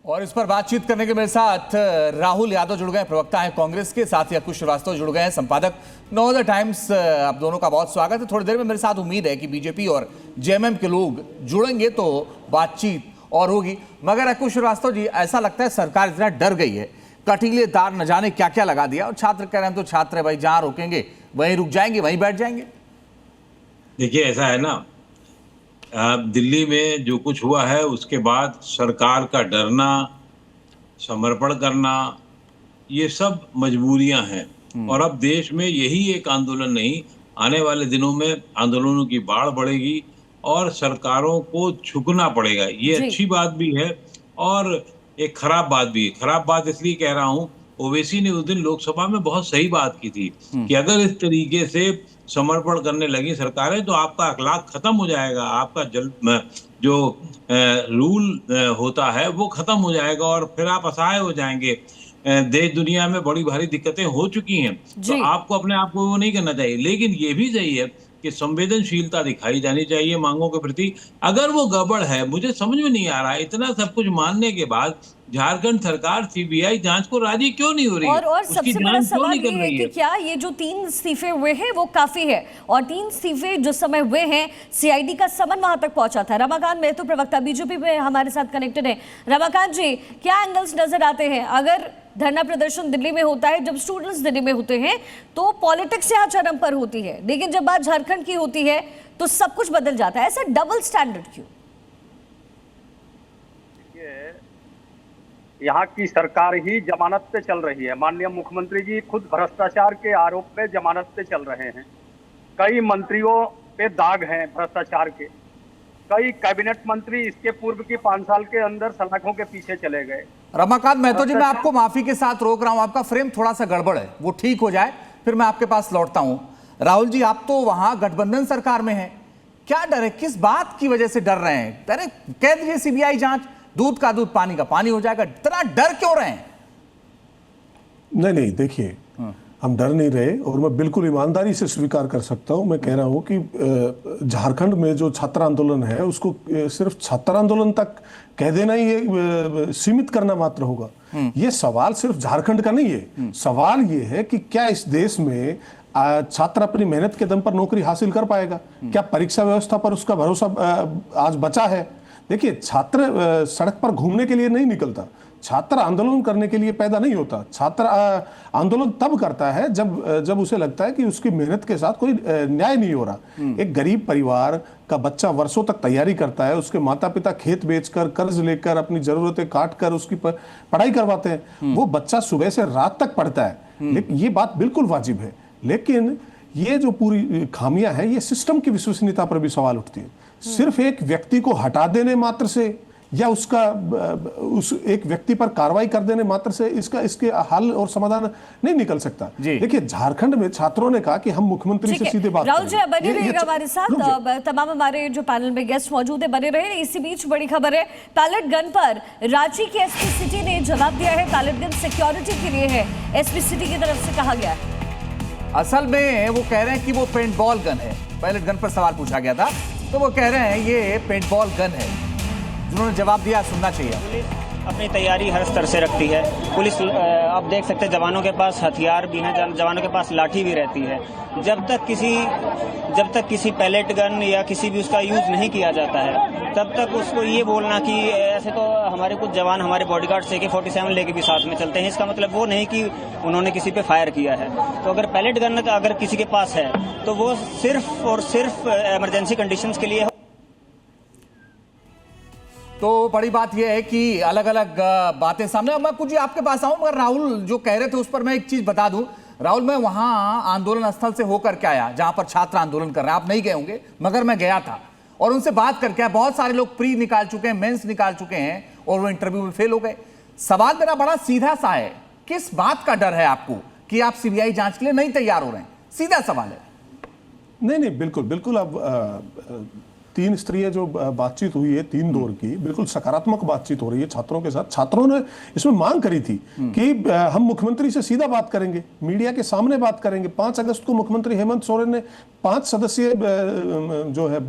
और इस पर बातचीत करने के मेरे साथ राहुल यादव जुड़ गए, प्रवक्ता हैं कांग्रेस के, साथ ही अंकुश श्रीवास्तव जुड़ गए हैं, संपादक नवोदय टाइम्स। आप दोनों का बहुत स्वागत है। थोड़ी देर में मेरे साथ उम्मीद है कि बीजेपी और जेएमएम के लोग जुड़ेंगे तो बातचीत और होगी। मगर अंकुश श्रीवास्तव जी, ऐसा लगता है सरकार इतना डर गई है, कटीले तार न जाने क्या क्या लगा दिया, और छात्र कह रहे हैं तो छात्र है भाई, जहां रोकेंगे वहीं रुक जाएंगे, वहीं बैठ जाएंगे। देखिए, ऐसा है ना, दिल्ली में जो कुछ हुआ है उसके बाद सरकार का डरना, समर्पण करना, ये सब मजबूरियां हैं। और अब देश में यही एक आंदोलन नहीं, आने वाले दिनों में आंदोलनों की बाढ़ बढ़ेगी और सरकारों को झुकना पड़ेगा। ये अच्छी बात भी है और एक खराब बात भी है। खराब बात इसलिए कह रहा हूं, ओवैसी ने उस दिन लोकसभा में बहुत सही बात की थी कि अगर इस तरीके से समर्पण करने लगी सरकारें तो आपका अखलाक खत्म हो जाएगा, आपका जो रूल होता है वो खत्म हो जाएगा और फिर आप असहाय हो जाएंगे। देश दुनिया में बड़ी भारी दिक्कतें हो चुकी हैं, तो आपको अपने आप को वो नहीं करना चाहिए। लेकिन ये भी सही है कि संवेदनशीलता दिखाई जानी चाहिए मांगों के प्रति। अगर वो गड़बड़ है, मुझे समझ में नहीं आ रहा है, इतना सब कुछ मानने के बाद झारखंड सरकार सीबीआई जांच को राजी क्यों नहीं हो रही है? और सबसे बड़ा सवाल ये है कि क्या ये जो 3 इस्तीफे हुए हैं वो काफी है? और 3 इस्तीफे जो समय हुए हैं, सीआईडी का समन वहां तक पहुंचा था। रमाकांत महतो, प्रवक्ता बीजेपी में हमारे साथ कनेक्टेड है। रमाकांत जी, क्या एंगल्स नजर आते हैं? अगर धरना प्रदर्शन दिल्ली में होता है, जब स्टूडेंट्स दिल्ली में होते हैं तो पॉलिटिक्स यहाँ चरम पर होती है, लेकिन जब बात झारखंड की होती है तो सब कुछ बदल जाता है। ऐसा डबल स्टैंडर्ड क्यों? यहाँ की सरकार ही जमानत पे चल रही है। माननीय मुख्यमंत्री जी खुद भ्रष्टाचार के आरोप पे जमानत पे चल रहे हैं। कई मंत्रियों पे दाग हैं भ्रष्टाचार के। कई कैबिनेट मंत्री इसके पूर्व की 5 साल के अंदर सलाखों के पीछे चले गए। रमाकांत महतो जी, मैं आपको माफी के साथ रोक रहा हूं, आपका फ्रेम थोड़ा सा गड़बड़ है, वो ठीक हो जाए फिर मैं आपके पास लौटता हूं। राहुल जी, आप तो वहां गठबंधन सरकार में हैं, क्या डर है, किस बात की वजह से डर रहे हैं? अरे कह दीजिए सीबीआई जांच, दूध का दूध पानी का पानी हो जाएगा, इतना डर क्यों रहे हैं? नहीं, देखिए, हम डर नहीं रहे और मैं बिल्कुल ईमानदारी से स्वीकार कर सकता हूं। मैं कह रहा हूं कि झारखंड में जो छात्र आंदोलन है उसको सिर्फ छात्र आंदोलन तक कह देना ही सीमित करना मात्र होगा। ये सवाल सिर्फ झारखंड का नहीं है। सवाल ये है कि क्या इस देश में छात्र अपनी मेहनत के दम पर नौकरी हासिल कर पाएगा? क्या परीक्षा व्यवस्था पर उसका भरोसा आज बचा है? देखिए, छात्र सड़क पर घूमने के लिए नहीं निकलता, छात्र आंदोलन करने के लिए पैदा नहीं होता। छात्र आंदोलन तब करता है जब उसे लगता है कि उसकी मेहनत के साथ कोई न्याय नहीं हो रहा। एक गरीब परिवार का बच्चा वर्षों तक तैयारी करता है, उसके माता पिता खेत बेचकर, कर्ज लेकर, अपनी जरूरतें काट कर उसकी पढ़ाई करवाते हैं। वो बच्चा सुबह से रात तक पढ़ता है, लेकिन ये बात बिल्कुल वाजिब है। लेकिन ये जो पूरी खामियां हैं, ये सिस्टम की विश्वसनीयता पर भी सवाल उठती है। सिर्फ एक व्यक्ति को हटा देने मात्र से या उस एक व्यक्ति पर कार्रवाई कर देने मात्र से इसके हल और समाधान नहीं निकल सकता। देखिए, झारखंड में छात्रों ने कहा कि हम मुख्यमंत्री से सीधे बात राहुल जी बने रहिएगा हमारे साथ, तमाम हमारे जो पैनल में गेस्ट मौजूद है बने रहे। इसी बीच बड़ी खबर है, पैलेट गन पर रांची के एसपी सिटी ने जवाब दिया है। पैलेट गन सिक्योरिटी के लिए है, एसपी सिटी की तरफ से कहा गया है। असल में वो कह रहे हैं कि वो पेंटबॉल गन है। पैलेट गन पर सवाल पूछा गया था तो वो कह रहे हैं ये पेंटबॉल गन है। जिन्होंने जवाब दिया सुनना चाहिए। पुलिस अपनी तैयारी हर स्तर से रखती है। पुलिस आप देख सकते हैं, जवानों के पास हथियार भी हैं, जवानों के पास लाठी भी रहती है। जब तक किसी पैलेट गन या किसी भी उसका यूज नहीं किया जाता है, तब तक उसको ये बोलना कि ऐसे तो हमारे कुछ जवान हमारे बॉडीगार्ड से AK-47 लेके भी साथ में चलते हैं, इसका मतलब वो नहीं कि उन्होंने किसी पे फायर किया है। तो अगर पैलेट गन अगर किसी के पास है तो वो सिर्फ और सिर्फ इमरजेंसी कंडीशंस के लिए है। तो बड़ी बात यह है कि अलग अलग बातें सामने। अब मैं कुछ आपके पास आऊं, मगर राहुल जो कह रहे थे उस पर मैं एक चीज बता दूं। राहुल, मैं वहां आंदोलन स्थल से होकर के आया जहां पर छात्र आंदोलन कर रहे हैं। आप नहीं गए होंगे मगर मैं गया था और उनसे बात करके आया। बहुत सारे लोग प्री निकाल चुके हैं, मेंस निकाल चुके हैं और वो इंटरव्यू में फेल हो गए। सवाल मेरा बड़ा सीधा सा है, किस बात का डर है आपको कि आप सीबीआई जांच के लिए नहीं तैयार हो रहे हैं? सीधा सवाल है। नहीं, बिल्कुल। अब 3 स्तरीय जो बातचीत हुई है, 3 दौर की, बिल्कुल सकारात्मक बातचीत हो रही है छात्रों के साथ। छात्रों ने इसमें मांग करी थी कि हम मुख्यमंत्री से सीधा बात करेंगे, मीडिया के सामने बात करेंगे। 5 अगस्त को मुख्यमंत्री हेमंत सोरेन ने 5 सदस्यीय जो है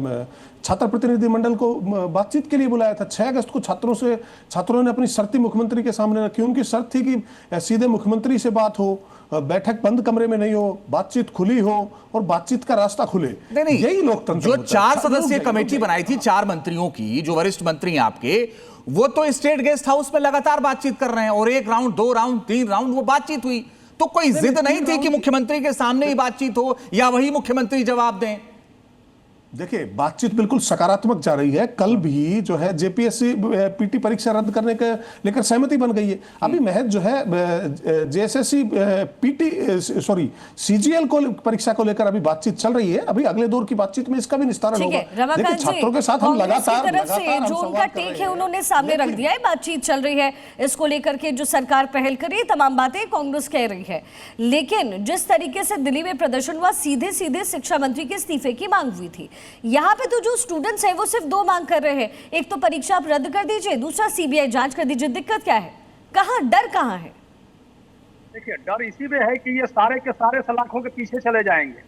छात्र प्रतिनिधि मंडल को बातचीत के लिए बुलाया था। 6 अगस्त को छात्रों ने अपनी शर्तें मुख्यमंत्री के सामने रखी। उनकी शर्त थी कि सीधे मुख्यमंत्री से बात हो, बैठक बंद कमरे में नहीं हो, बातचीत खुली हो और बातचीत का रास्ता खुले। नहीं, यही लोकतंत्र जो 4 सदस्यीय कमेटी बनाई थी 4 मंत्रियों की, जो वरिष्ठ मंत्री हैं आपके, वो तो स्टेट गेस्ट हाउस में लगातार बातचीत कर रहे हैं और 1 राउंड 2 राउंड 3 राउंड वो बातचीत हुई। तो कोई जिद नहीं थी कि मुख्यमंत्री के सामने ही बातचीत हो या वही मुख्यमंत्री जवाब दें। देखिए, बातचीत बिल्कुल सकारात्मक जा रही है। कल भी जो है जेपीएससी पीटी परीक्षा रद्द करने के लेकर सहमति बन गई है। अभी महज जो है जेएसएससी सीजीएल को परीक्षा को लेकर अभी बातचीत चल रही है। अभी अगले दौर की बातचीत में इसका भी निस्तारण होगा। देखिए, छात्रों के साथ हम लगातार जो उनका टेक है उन्होंने सामने रख दिया है, बातचीत चल रही है इसको लेकर के, जो सरकार पहल करी, तमाम बातें कांग्रेस कह रही है। लेकिन जिस तरीके से दिल्ली में प्रदर्शन हुआ, सीधे सीधे शिक्षा मंत्री के इस्तीफे की मांग हुई थी। यहाँ पे तो जो स्टूडेंट्स हैं वो सिर्फ 2 मांग कर रहे हैं, एक तो परीक्षा आप रद्द कर दीजिए, दूसरा सीबीआई जांच कर दीजिए। दिक्कत क्या है, कहाँ डर कहाँ है? देखिए, डर इसी में है कि ये सारे के सारे सलाखों के पीछे चले जाएंगे।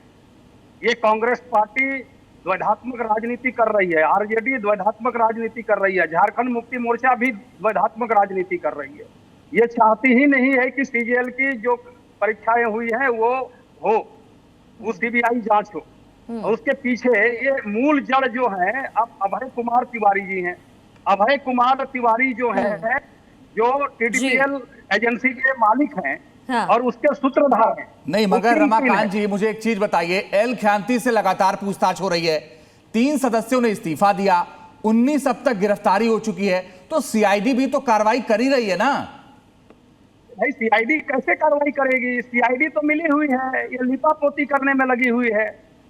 ये कांग्रेस पार्टी द्वैधात्मक राजनीति कर रही है, आरजेडी द्वैधात्मक राजनीति कर रही है, झारखंड मुक्ति मोर्चा भी द्वैधात्मक राजनीति कर रही है। ये चाहती ही नहीं है कि सीजीएल की जो परीक्षाएं हुई है वो सीबीआई जांच हो। और उसके पीछे ये मूल जड़ जो है, अब अभय कुमार तिवारी जी हैं। अभय कुमार तिवारी जो है, जो टीडीपीएल एजेंसी के मालिक हैं, हाँ। और उसके सूत्रधार हैं। नहीं, मगर रमाकांत जी मुझे एक चीज बताइए, एल ख्यांती से लगातार पूछताछ हो रही है, 3 सदस्यों ने इस्तीफा दिया, 19 अब तक गिरफ्तारी हो चुकी है, तो सीआईडी भी तो कार्रवाई कर ही रही है ना? भाई, सीआईडी कैसे कार्रवाई करेगी? सीआईडी तो मिली हुई है, ये लिपापोती करने में लगी हुई है।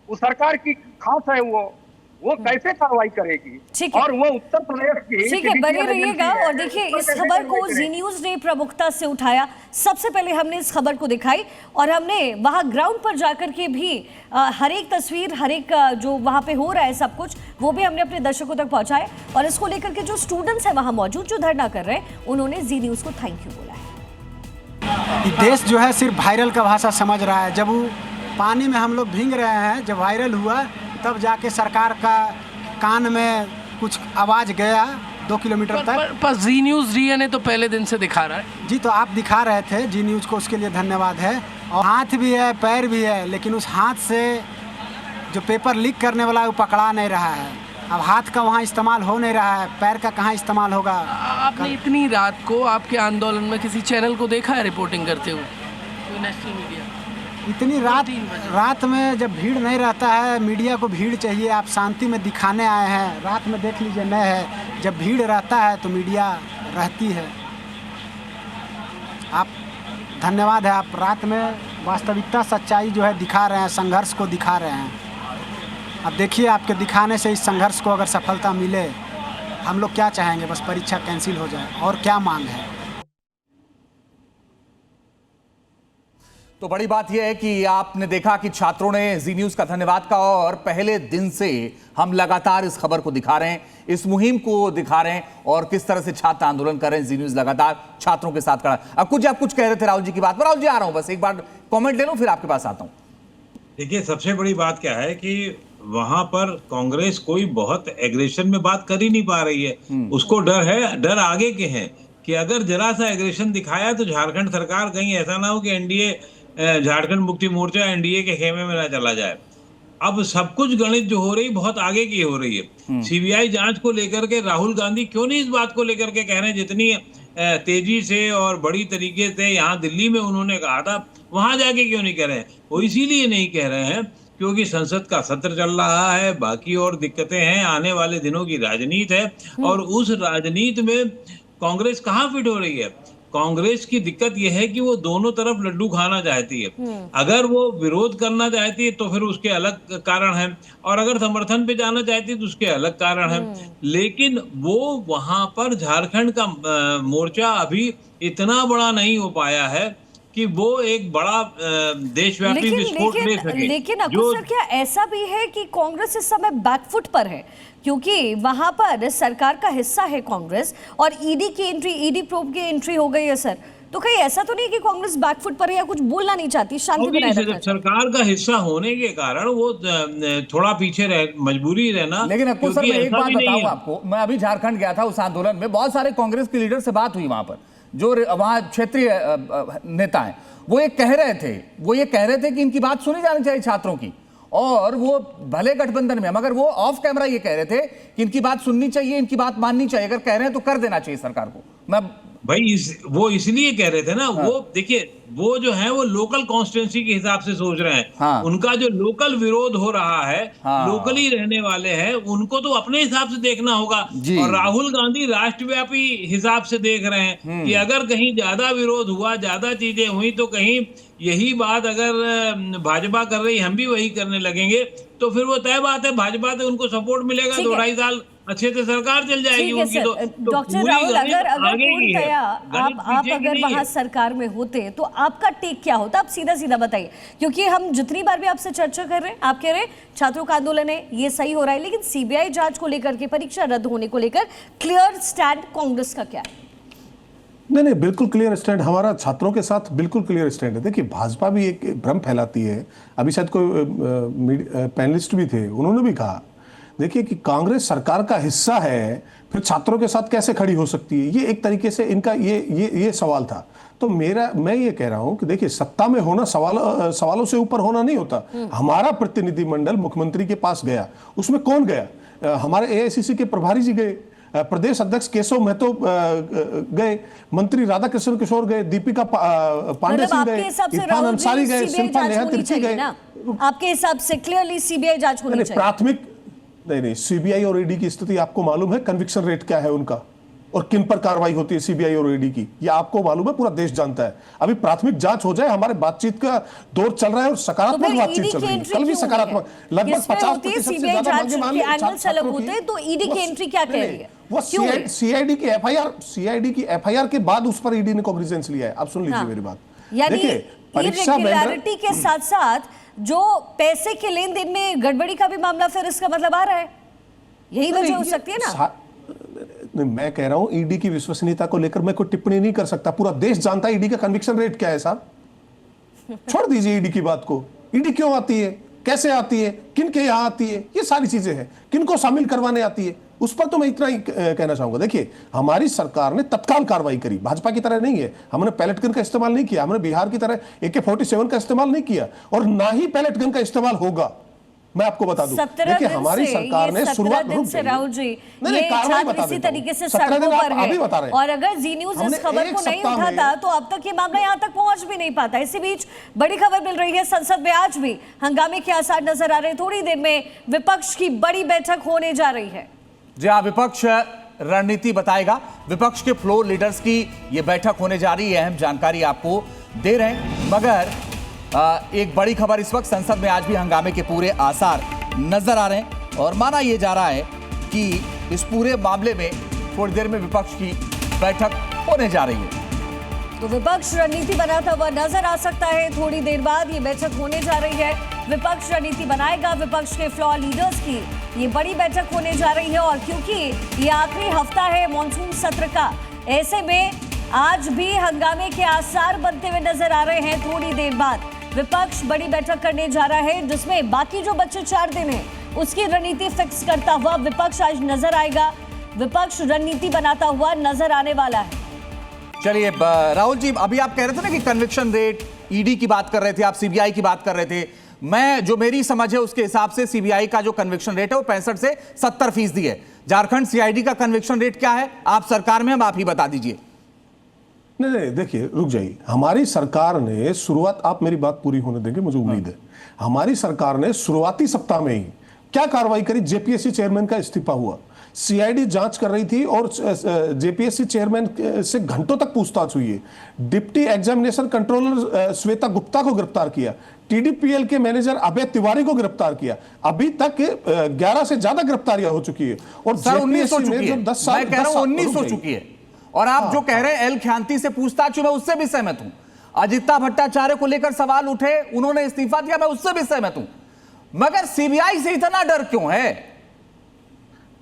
वो सरकार की खास है, वो कैसे कार्रवाई करेगी? और वो उत्तर प्रदेश की, ठीक है, बने रहिएगा। और देखिए, इस खबर को जी न्यूज ने प्रमुखता से उठाया। सबसे पहले हमने इस खबर को दिखाई और हमने वहां ग्राउंड पर जाकर के भी हर एक तस्वीर, हर एक जो वहां पे हो रहा है सब कुछ, वो भी हमने अपने दर्शकों तक पहुंचाया। और इसको लेकर के जो स्टूडेंट्स हैं वहां मौजूद, जो धरना कर रहे हैं, उन्होंने जी न्यूज को थैंक यू बोला है। देश जो है सिर्फ वायरल का भाषा समझ रहा है। जब वो पानी में हम लोग भीग रहे हैं, जब वायरल हुआ तब जाके सरकार का कान में कुछ आवाज़ गया 2 किलोमीटर तक। पर जी न्यूज़ ने तो पहले दिन से दिखा रहा है। जी, तो आप दिखा रहे थे जी न्यूज़ को, उसके लिए धन्यवाद है। और हाथ भी है, पैर भी है, लेकिन उस हाथ से जो पेपर लीक करने वाला है वो पकड़ा नहीं रहा है। अब हाथ का वहाँ इस्तेमाल हो नहीं रहा है, पैर का कहाँ इस्तेमाल होगा? आपने इतनी रात को आपके आंदोलन में किसी चैनल को देखा है रिपोर्टिंग करते हुए? कोई नेशनल मीडिया? इतनी रात में जब भीड़ नहीं रहता है, मीडिया को भीड़ चाहिए। आप शांति में दिखाने आए हैं, रात में देख लीजिए न है। जब भीड़ रहता है तो मीडिया रहती है। आप धन्यवाद है, आप रात में वास्तविकता सच्चाई जो है दिखा रहे हैं, संघर्ष को दिखा रहे हैं। अब देखिए, आपके दिखाने से इस संघर्ष को अगर सफलता मिले, हम लोग क्या चाहेंगे? बस परीक्षा कैंसिल हो जाए, और क्या मांग है? तो बड़ी बात यह है कि आपने देखा कि छात्रों ने जी न्यूज का धन्यवाद कहा और पहले दिन से हम लगातार इस खबर को दिखा रहे हैं, इस मुहिम को दिखा रहे हैं और किस तरह से छात्र आंदोलन कर रहे हैं। जी न्यूज लगातार छात्रों के साथ खड़ा। अब आप कुछ कह रहे थे राहुल जी की बात पर। राहुल जी, आ रहा हूं, बस एक बार कमेंट ले लूं फिर आपके पास आता हूं। देखिए, सबसे बड़ी बात क्या है कि वहां पर कांग्रेस कोई बहुत एग्रेशन में बात कर ही नहीं पा रही है। उसको डर है, डर आगे के हैं कि अगर जरा सा एग्रेशन दिखाया तो झारखंड सरकार कहीं ऐसा ना हो कि एनडीए, झारखंड मुक्ति मोर्चा एनडीए के खेमे में ना चला जाए। अब सब कुछ गणित जो हो रही बहुत आगे की हो रही है। सीबीआई जांच को लेकर के राहुल गांधी क्यों नहीं इस बात को लेकर के कह रहे हैं? जितनी तेजी से और बड़ी तरीके से यहाँ दिल्ली में उन्होंने कहा था, वहां जाके क्यों नहीं कह रहे हैं? वो इसीलिए नहीं कह रहे हैं क्योंकि संसद का सत्र चल रहा है, बाकी और दिक्कतें हैं, आने वाले दिनों की राजनीति है और उस राजनीति में कांग्रेस कहाँ फिट हो रही है? कांग्रेस की दिक्कत यह है कि वो दोनों तरफ लड्डू खाना चाहती है। अगर वो विरोध करना चाहती है तो फिर उसके अलग कारण हैं, और अगर समर्थन पे जाना चाहती है तो उसके अलग कारण हैं। लेकिन वो वहां पर झारखंड का मोर्चा अभी इतना बड़ा नहीं हो पाया है कि वो एक बड़ा देशव्यापी विस्फोट ले सके। लेकिन अक्सर क्या ऐसा भी है कि कांग्रेस इस समय बैकफुट पर है, क्योंकि वहां पर सरकार का हिस्सा है कांग्रेस और ईडी की एंट्री, ईडी प्रोब की एंट्री हो गई है सर, तो कहीं ऐसा तो नहीं कि कांग्रेस बैकफुट पर है या कुछ बोलना नहीं चाहती, शांति बनाए रखना चाहती? सरकार का हिस्सा होने के कारण वो थोड़ा पीछे मजबूरी रहना। लेकिन अक्को सर, मैं एक बात नहीं बताऊं है। आपको, मैं अभी झारखंड गया था, उस आंदोलन में बहुत सारे कांग्रेस के लीडर से बात हुई वहां पर, जो वहां क्षेत्रीय नेता हैं, वो ये कह रहे थे कि इनकी बात सुनी जानी चाहिए छात्रों की, और वो भले गठबंधन में, मगर वो ऑफ कैमरा ये कह रहे थे कि इनकी बात सुननी चाहिए, इनकी बात माननी चाहिए, अगर कह रहे हैं तो कर देना चाहिए सरकार को। मैं भाई वो इसलिए कह रहे थे ना। हाँ। वो देखिए, वो जो है वो लोकल कॉन्स्टिट्यूंसी के हिसाब से सोच रहे हैं। हाँ। उनका जो लोकल विरोध हो रहा है, हाँ। लोकली रहने वाले हैं, उनको तो अपने हिसाब से देखना होगा। और राहुल गांधी राष्ट्रव्यापी हिसाब से देख रहे हैं कि अगर कहीं ज्यादा विरोध हुआ, ज्यादा चीजें हुई, तो कहीं यही बात अगर भाजपा कर रही, हम भी वही करने लगेंगे, तो फिर वो तय बात है भाजपा से उनको सपोर्ट मिलेगा, 2-2.5 साल अच्छे से सरकार चल जाएगी उनकी। तो डॉक्टर राहुल, अगर पूर्णतया आप अगर वहां सरकार में होते तो आपका टेक क्या होता? आप सीधा सीधा बताइए, क्योंकि हम जितनी बार भी आपसे चर्चा कर रहे हैं, आप कह रहे हैं छात्रों का आंदोलन है, ये सही हो रहा है, लेकिन सीबीआई जांच को लेकर के, परीक्षा रद्द होने को लेकर क्लियर स्टैंड कांग्रेस का क्या है? नहीं, बिल्कुल क्लियर स्टैंड हमारा छात्रों के साथ, बिल्कुल क्लियर स्टैंड है। देखिए, भाजपा भी एक भ्रम फैलाती है। अभी शायद कोई पैनलिस्ट भी थे, उन्होंने भी कहा, देखिए कि कांग्रेस सरकार का हिस्सा है, फिर छात्रों के साथ कैसे खड़ी हो सकती है। ये एक तरीके से इनका ये सवाल था। तो मैं ये कह रहा हूं कि देखिए, सत्ता में होना सवालों से ऊपर होना नहीं होता। हमारा प्रतिनिधिमंडल मुख्यमंत्री के पास गया, उसमें कौन गया? हमारे एआईसीसी के प्रभारी जी गए, प्रदेश अध्यक्ष केशव महतो गए, मंत्री राधाकृष्ण किशोर गए, दीपिका पांडे सिंह गए, इरफान अंसारी गए, शिल्पा नेहा तिर्की गए। आपके हिसाब से क्लियरली सीबीआई जांच होनी चाहिए। प्राथमिक नहीं, सीबीआई और ईडी की स्थिति आपको मालूम है, कन्विक्शन रेट क्या है उनका, और किन पर कार्रवाई होती है सीबीआई और ईडी की, ये आपको मालूम है, पूरा देश जानता है। अभी प्राथमिक जांच हो जाए, हमारे बातचीत का दौर चल रहा है और सकारात्मक बातचीत चल रही है, कल भी सकारात्मक, लगभग 50% से ज्यादा होते, तो ईडी की एंट्री क्या कह रही है? वो सीआईडी की एफआईआर के बाद उस पर ईडी ने कॉग्निजेंस लिया है। आप सुन लीजिए मेरी बात। यानी इरेगुलरिटी के साथ साथ जो पैसे के लेन देन में गड़बड़ी का भी मामला फिर इसका मतलब आ रहा है, यही वजह हो सकती है ना? मैं कह रहा हूं, ईडी की विश्वसनीयता को लेकर मैं कोई टिप्पणी नहीं कर सकता। पूरा देश जानता है ईडी का कन्विक्शन रेट क्या है साहब। छोड़ दीजिए ईडी की बात को। ईडी क्यों आती है, कैसे आती है, किन के यहां आती है, ये सारी चीजें हैं, किनको शामिल करवाने आती है, उस पर तो मैं इतना ही कहना चाहूंगा। देखिए, हमारी सरकार ने तत्काल कार्रवाई करी, भाजपा की तरह नहीं है। हमने पैलेट गन का इस्तेमाल नहीं किया, हमने बिहार की तरह AK-47 का इस्तेमाल नहीं किया, और ना ही पैलेट गन का इस्तेमाल होगा। मैं आपको बता दूं, देखिए, हमारी सरकार ने शुरुआत से राहुल जी, ये छात्र इसी तरीके से सड़कों पर है, और अगर जी न्यूज इस खबर को नहीं उठाता तो अब तक ये मामला यहाँ तक पहुंच भी नहीं पाता। इसी बीच बड़ी खबर मिल रही है, संसद में आज भी हंगामे के आसार नजर आ रहे हैं। थोड़ी देर में विपक्ष की बड़ी बैठक होने जा रही है। जी हाँ, विपक्ष रणनीति बताएगा। विपक्ष के फ्लोर लीडर्स की ये बैठक होने जा रही है, अहम जानकारी आपको दे रहे हैं। मगर एक बड़ी खबर इस वक्त, संसद में आज भी हंगामे के पूरे आसार नजर आ रहे हैं, और माना यह जा रहा है कि इस पूरे मामले में थोड़ी देर में विपक्ष की बैठक होने जा रही है। तो विपक्ष रणनीति बनाता हुआ नजर आ सकता है। थोड़ी देर बाद ये बैठक होने जा रही है, विपक्ष रणनीति बनाएगा। विपक्ष के फ्लोर लीडर्स की ये बड़ी बैठक होने जा रही है, और क्योंकि ये आखिरी हफ्ता है मॉनसून सत्र का, ऐसे में आज भी हंगामे के आसार बनते हुए नजर आ रहे हैं। थोड़ी देर बाद विपक्ष बड़ी बैठक करने जा रहा है, जिसमें बाकी जो बचे 4 दिन हैं उसकी रणनीति फिक्स करता हुआ विपक्ष आज नजर आएगा। विपक्ष रणनीति बनाता हुआ नजर आने वाला है। चलिए राहुल जी, अभी आप कह रहे थे ना कि कन्विक्शन रेट, ईडी की बात कर रहे थे आप, सीबीआई की बात कर रहे थे। मैं जो मेरी समझ है उसके हिसाब से सीबीआई का जो कन्विक्शन रेट है वो 65 से 70% है। झारखंड सीआईडी का कन्विक्शन रेट क्या है? आप सरकार में, हम आप ही बता दीजिए। नहीं, देखिए, रुक जाइए। हमारी सरकार ने शुरुआत, आप मेरी बात पूरी होने देंगे, मुझे उम्मीद है। हमारी सरकार ने शुरुआती सप्ताह में ही क्या कार्रवाई करी? जेपीएससी चेयरमैन का इस्तीफा हुआ, सीआईडी जांच कर रही थी, और जेपीएससी चेयरमैन से घंटों तक पूछताछ हुई है। Deputy examination controller Shweta Gupta को गिरफ्तार किया, टीडीपीएल के मैनेजर अभय तिवारी को गिरफ्तार किया। अभी तक 11 से ज्यादा गिरफ्तारियां हो चुकी है, और 19 हो चुकी है। 10 साल 19 हो चुकी है। और आप जो कह रहे हैं एल ख्यांती से पूछताछ, मैं उससे भी सहमत हूं। अजिता भट्टाचार्य को लेकर सवाल उठे, उन्होंने इस्तीफा दिया, मैं उससे भी सहमत हूं। मगर सीबीआई से इतना डर क्यों है?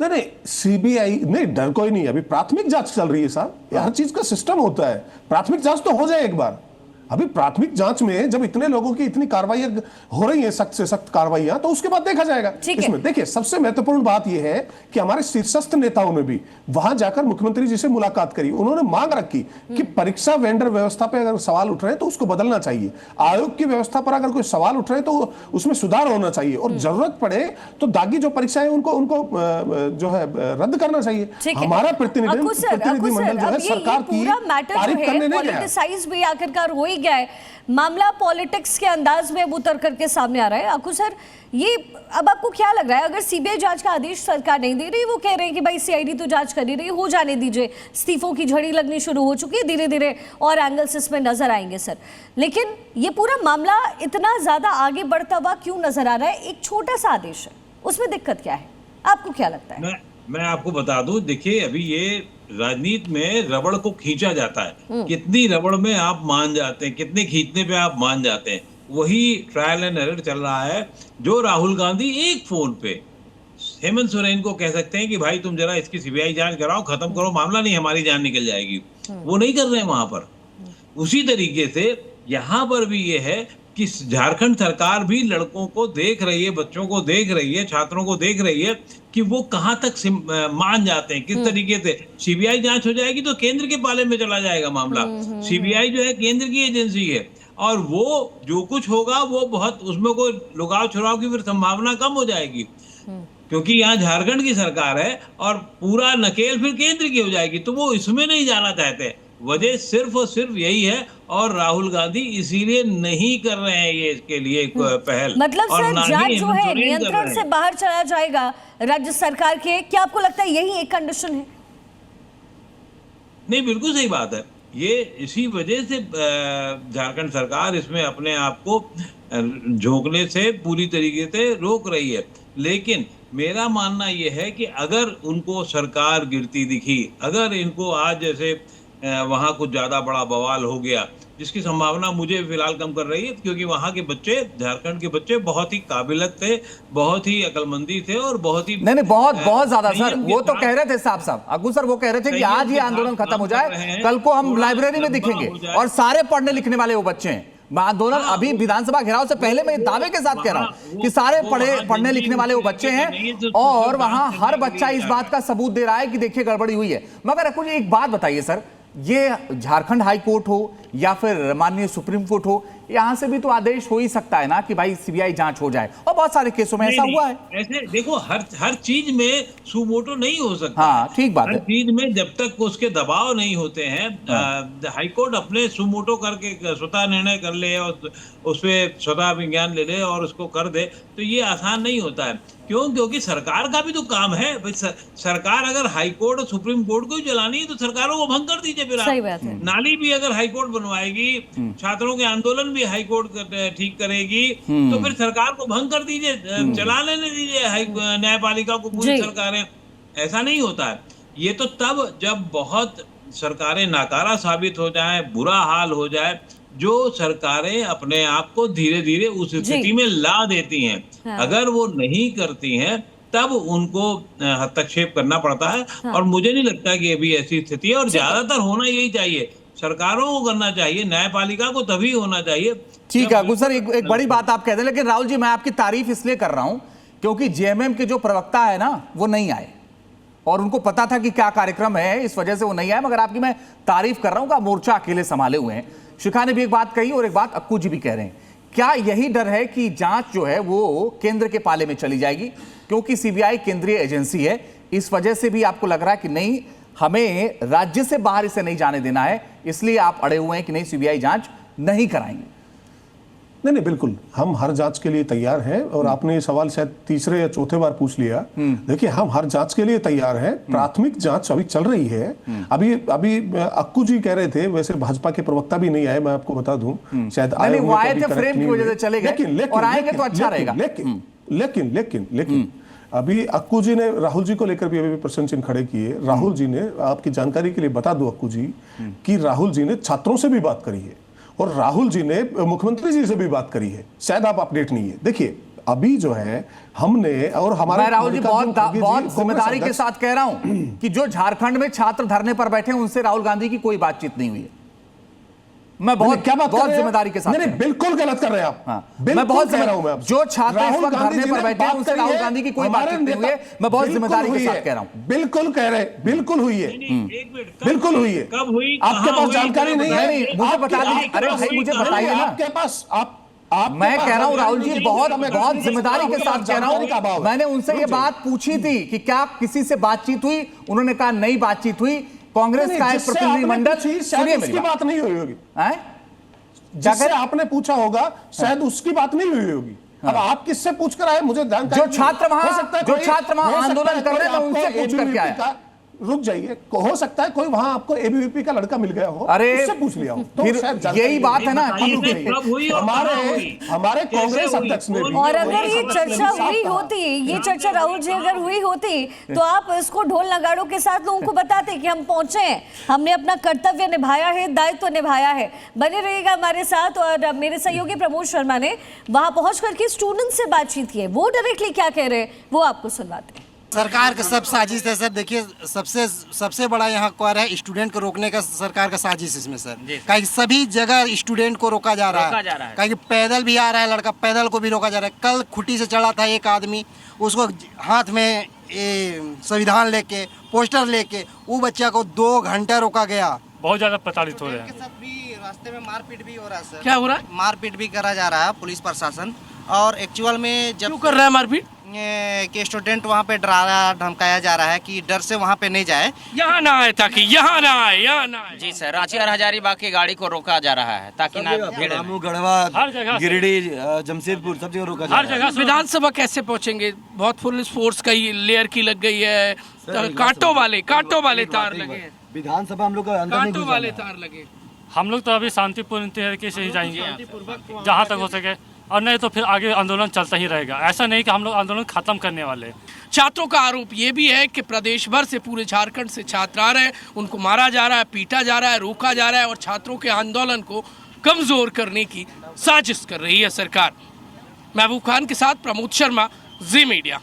नहीं, सीबीआई नहीं, डर कोई नहीं, अभी प्राथमिक जांच चल रही है साहब, हर चीज का सिस्टम होता है, प्राथमिक जांच तो हो जाए एक बार। अभी प्राथमिक जांच में जब इतने लोगों की इतनी कार्रवाइयां हो रही हैं, सख्त से सख्त कार्रवाइयां, तो उसके बाद देखा जाएगा। इसमें देखिए सबसे महत्वपूर्ण बात यह है कि हमारे शीर्षस्थ नेताओं ने भी वहां जाकर मुख्यमंत्री जी से मुलाकात करी, उन्होंने मांग रखी कि परीक्षा वेंडर व्यवस्था पर अगर सवाल उठ रहे हैं तो उसको बदलना चाहिए, आयोग की व्यवस्था पर अगर कोई सवाल उठ रहे हैं तो उसमें सुधार होना चाहिए, और जरूरत पड़े तो दागी जो परीक्षाएं उनको जो है रद्द करना चाहिए। हमारा प्रतिनिधिमंडल जो है सरकार की तारीफ करने नहीं गया। भी आखिरकार हो ही गया है, मामला पॉलिटिक्स के अंदाज में उतर करके सामने आ रहा है। अक्कू सर, ये अब आपको क्या लग रहा है, अगर सीबीआई जांच का आदेश सरकार नहीं दे रही, वो कह रहे हैं कि भाई सीआईडी तो जांच कर ही रही, हो जाने दीजिए, इस्तीफों की झड़ी लगनी शुरू हो चुकी है, धीरे धीरे और एंगल्स इसमें नजर आएंगे सर, लेकिन ये पूरा मामला इतना ज्यादा आगे बढ़ता हुआ क्यों नजर आ रहा है? एक छोटा सा आदेश है, उसमें दिक्कत क्या है, आपको क्या लगता है? मैं आपको बता दूं, देखिए अभी ये राजनीति में रबड़ को खींचा जाता है, कितनी रबड़ में आप मान जाते हैं, कितने खींचने पे आप मान जाते हैं, वही ट्रायल एंड एरर चल रहा है। जो राहुल गांधी एक फोन पे हेमंत सोरेन को कह सकते हैं कि भाई तुम जरा इसकी सीबीआई जांच कराओ, खत्म करो मामला, नहीं हमारी जान निकल जाएगी, वो नहीं कर रहे हैं वहां पर। उसी तरीके से यहाँ पर भी ये है कि झारखंड सरकार भी लड़कों को देख रही है, बच्चों को देख रही है, छात्रों को देख रही है कि वो कहां तक मान जाते हैं, किस तरीके से। सीबीआई जांच हो जाएगी तो केंद्र के पाले में चला जाएगा मामला। सीबीआई जो है केंद्र की एजेंसी है, और वो जो कुछ होगा वो बहुत, उसमें कोई लुगाव छुड़ाव की फिर संभावना कम हो जाएगी, क्योंकि यहाँ झारखंड की सरकार है और पूरा नकेल फिर केंद्र की हो जाएगी, तो वो इसमें नहीं जाना चाहते। वजह सिर्फ और सिर्फ यही है, और राहुल गांधी इसीलिए नहीं कर रहे हैं ये इसके लिए पहल। मतलब और सर जांच जो है नियंत्रण से बाहर चला जाएगा राज्य सरकार के, क्या आपको लगता है यही एक कंडीशन है? नहीं, बिल्कुल सही बात है, ये इसी वजह से झारखंड सरकार इसमें अपने आप को झोंकने से पूरी तरीके से रोक रही है। लेकिन मेरा मानना यह है कि अगर उनको सरकार गिरती दिखी, अगर इनको आज जैसे वहाँ कुछ ज़्यादा बड़ा बवाल हो गया, जिसकी संभावना मुझे फिलहाल कम कर रही है, क्योंकि वहाँ के बच्चे, झारखंड के बच्चे बहुत ही काबिलियत थे, बहुत ही अकलमंदी थे, और बहुत ही नहीं बहुत ज्यादा सर, वो तो कह रहे थे साहब अक्कू सर, वो कह रहे थे कि आज ये आंदोलन खत्म हो जाए, कल को हम लाइब्रेरी में दिखेंगे, और सारे पढ़ने लिखने वाले वो बच्चे हैं। आंदोलन अभी विधानसभा घेराव से पहले मैं दावे के साथ कह रहा हूं कि सारे पढ़ने लिखने वाले वो बच्चे हैं, और वहां हर बच्चा इस बात का सबूत दे रहा है कि देखिए गड़बड़ी हुई है। मगर अक्कू जी एक बात बताइए सर, ये झारखंड हाई कोर्ट हो या फिर माननीय सुप्रीम कोर्ट हो, यहां से भी तो आदेश हो ही सकता है ना कि भाई सीबीआई जांच हो जाए, और बहुत सारे केसों में ऐसा हुआ है। ऐसे देखो, हर चीज में सुमोटो नहीं हो सकता। हाँ, ठीक बात है। हर चीज में जब तक उसके दबाव नहीं होते हैं, हाईकोर्ट अपने सुमोटो करके स्वतः निर्णय कर ले और उस पर स्वतः विज्ञान ले ले और उसको कर दे, तो ये आसान नहीं होता है। क्यों? क्योंकि सरकार का भी तो काम है भाई। सरकार अगर हाईकोर्ट और सुप्रीम कोर्ट को ही चलानी है तो सरकारों को भंग कर दीजिए। फिर सही बात है। नाली भी अगर हाईकोर्ट बनवाएगी, छात्रों के आंदोलन भी हाईकोर्ट ठीक करेगी, तो फिर सरकार को भंग कर दीजिए, चला लेने दीजिए न्यायपालिका को, पूरी सरकारें। ऐसा नहीं होता है। ये तो तब जब बहुत सरकारें नाकारा साबित हो जाएं, बुरा हाल हो जाए, जो सरकारें अपने आप को धीरे धीरे उस स्थिति में ला देती हैं। हाँ। अगर वो नहीं करती हैं तब उनको हस्तक्षेप करना पड़ता है। हाँ। और मुझे नहीं लगता कि अभी ऐसी स्थिति है, और ज्यादातर होना यही चाहिए, सरकारों को करना चाहिए, न्यायपालिका को तभी होना चाहिए। ठीक है गुजर, एक बड़ी बात आप कहते हैं, लेकिन राहुल जी मैं आपकी तारीफ इसलिए कर रहा हूं क्योंकि जेएमएम के जो प्रवक्ता है ना, वो नहीं आए, और उनको पता था कि क्या कार्यक्रम है, इस वजह से वो नहीं आए। मगर आपकी मैं तारीफ कर रहा हूं कि मोर्चा अकेले संभाले हुए हैं। शिखा ने भी एक बात कही और एक बात अक्कू जी भी कह रहे हैं। क्या यही डर है कि जांच जो है वो केंद्र के पाले में चली जाएगी, क्योंकि सीबीआई केंद्रीय एजेंसी है, इस वजह से भी आपको लग रहा है कि नहीं, हमें राज्य से बाहर इसे नहीं जाने देना है, इसलिए आप अड़े हुए हैं कि नहीं सीबीआई जांच नहीं कराएंगे? नहीं, बिल्कुल हम हर जांच के लिए तैयार हैं, और आपने ये सवाल शायद तीसरे या चौथे बार पूछ लिया। देखिए, हम हर जांच के लिए तैयार हैं। प्राथमिक जांच अभी चल रही है। अभी अक्कू जी कह रहे थे, वैसे भाजपा के प्रवक्ता भी नहीं आए, मैं आपको बता दूं, शायद आए थे, फ्रेम की वजह से चले गए, और आएंगे तो अच्छा रहेगा। लेकिन अभी अक्कू जी ने राहुल जी को लेकर भी अभी प्रश्न चिन्ह खड़े किए। राहुल जी ने, आपकी जानकारी के लिए बता दो अक्कू जी, कि राहुल जी ने छात्रों से भी बात करी है, और राहुल जी ने मुख्यमंत्री जी से भी बात करी है। शायद आप अपडेट नहीं है। देखिए, अभी जो है हमने और हमारे मैं राहुल जी मल्लिकार्जुन बहुत खड़गे जी, बहुत कांग्रेस जिम्मेदारी के अध्यक्ष- साथ कह रहा हूं कि जो झारखंड में छात्र धरने पर बैठे हैं उनसे राहुल गांधी की कोई बातचीत नहीं हुई है। मैं बहुत क्या बात कर बहुत रहे हैं जिम्मेदारी के साथ नहीं, कह रहा हूं। बिल्कुल गलत कर रहे हैं आप। हाँ। बिल्कुल मैं बहुत कह रहा हूं मैं आपसे। जो छात्र इस राहुल वक्त गांधी धरने जी पर ने बैठे हैं बात उनसे करी राहुल है, गांधी की कोई हमारे बातचीत नहीं हुई है। नेता- मैं बहुत बिल्कुल जिम्मेदारी के हुई साथ है, कह रहा हूं। बिल्कुल कह रहे, बिल्कुल हुई है, एक मिनट, बिल्कुल हुई है। कब हुई, आपके कहाँ पास हुई, जानकारी नहीं है? नहीं, मुझे आपके- बता दीजिए। आपके अरे पास- भाई, मुझे नहीं, बताइए ना। आपके पास मैं कह रहा हूं राहुल जी बहुत हमें बहुत जानकारी जिम्मेदारी के साथ कह रहा जानकारी का अभाव हूं। है। मैंने उनसे ये रुक जाइए। बात पूछी थी कि क्या किसी से बातचीत हुई, उन्होंने कहा नहीं बातचीत हुई। कांग्रेस नहीं, का एक जिससे प्रतिनिधिमंडल, आपने पूछी, शायद सुनिए उसकी मेरी बात नहीं हुई होगी। हैं? जिससे आपने पूछा होगा शायद उसकी बात नहीं हुई होगी। अब आप किससे पूछकर आए मुझे जानकारी जो नहीं। छात्र वहां- हो सकता है जो कोई- छात्र वहां हो सकता आंदोलन है कर रहे कोई हैं, मैं उनसे आपको पूछ करके ABVP आया। का- रुक जाइए, हो सकता है कोई वहां आपको एबीवीपी का लड़का मिल गया हो, अरे, उससे पूछ लिया हो तो फिर शायद जानकारी यही बात है ना बताइए कि- कि कब हुई और कहाँ हमारे हुई? हमारे कैसे कांग्रेस हुई? अध्यक्ष ने भी और अगर ये कांग्रेस अध्यक्ष ने चर्चा भी साफ हुई कहा। होती, ये चर्चा राहुल जी अगर हुई होती तो आप इसको ढोल नगाड़ों के साथ लोगों को बताते कि हम पहुंचे हैं, हमने अपना कर्तव्य निभाया है, दायित्व निभाया है। बने रहिएगा हमारे साथ। और मेरे सहयोगी प्रमोद शर्मा ने वहां पहुंच करके स्टूडेंट से बातचीत की है, वो डायरेक्टली क्या कह रहे हैं वो आपको सुनवाते हैं। सरकार का सब साजिश है सर। देखिए सबसे बड़ा यहाँ कार्य है स्टूडेंट को रोकने का, सरकार का साजिश इसमें सर। कहीं सभी जगह स्टूडेंट को रोका जा रहा है। कहीं पैदल भी आ रहा है लड़का, पैदल को भी रोका जा रहा है। कल खुटी से चढ़ा था एक आदमी, उसको हाथ में संविधान लेके पोस्टर लेके वो बच्चा को 2 घंटा रोका गया। बहुत ज्यादा प्रताड़ित हो रहे हैं। साथ भी रास्ते में मारपीट भी हो रहा है सर। क्या हो रहा है? मारपीट भी करा जा रहा है पुलिस प्रशासन। और एक्चुअल में जब क्यों कर रहा है मारपीट? कि स्टूडेंट वहाँ पे डराया धमकाया जा रहा है कि डर से वहाँ पे नहीं जाए। यहाँ ना आए, ताकि यहाँ ना आए, यहाँ ना आए। जी सर, रांची और हजारीबाग की गाड़ी को रोका जा रहा है ताकि ना भीड़ में। गढ़वा, हर जगह, गिरिडीह, जमशेदपुर सब जगह रोका हर जगह से। विधानसभा कैसे पहुंचेंगे? बहुत पुलिस फोर्स का लेयर की लग गई है, कांटों वाले तार लगे हैं। विधानसभा हम लोग कांटों वाले तार लगे। हम लोग तो अभी शांतिपूर्ण तरीके से ही जाएंगे जहाँ तक हो सके, और नहीं तो फिर आगे आंदोलन चलता ही रहेगा। ऐसा नहीं कि हम लोग आंदोलन खत्म करने वाले हैं। छात्रों का आरोप ये भी है कि प्रदेश भर से, पूरे झारखंड से छात्र आ रहे हैं, उनको मारा जा रहा है, पीटा जा रहा है, रोका जा रहा है और छात्रों के आंदोलन को कमजोर करने की साजिश कर रही है सरकार। महबूब खान के साथ प्रमोद शर्मा, जी मीडिया।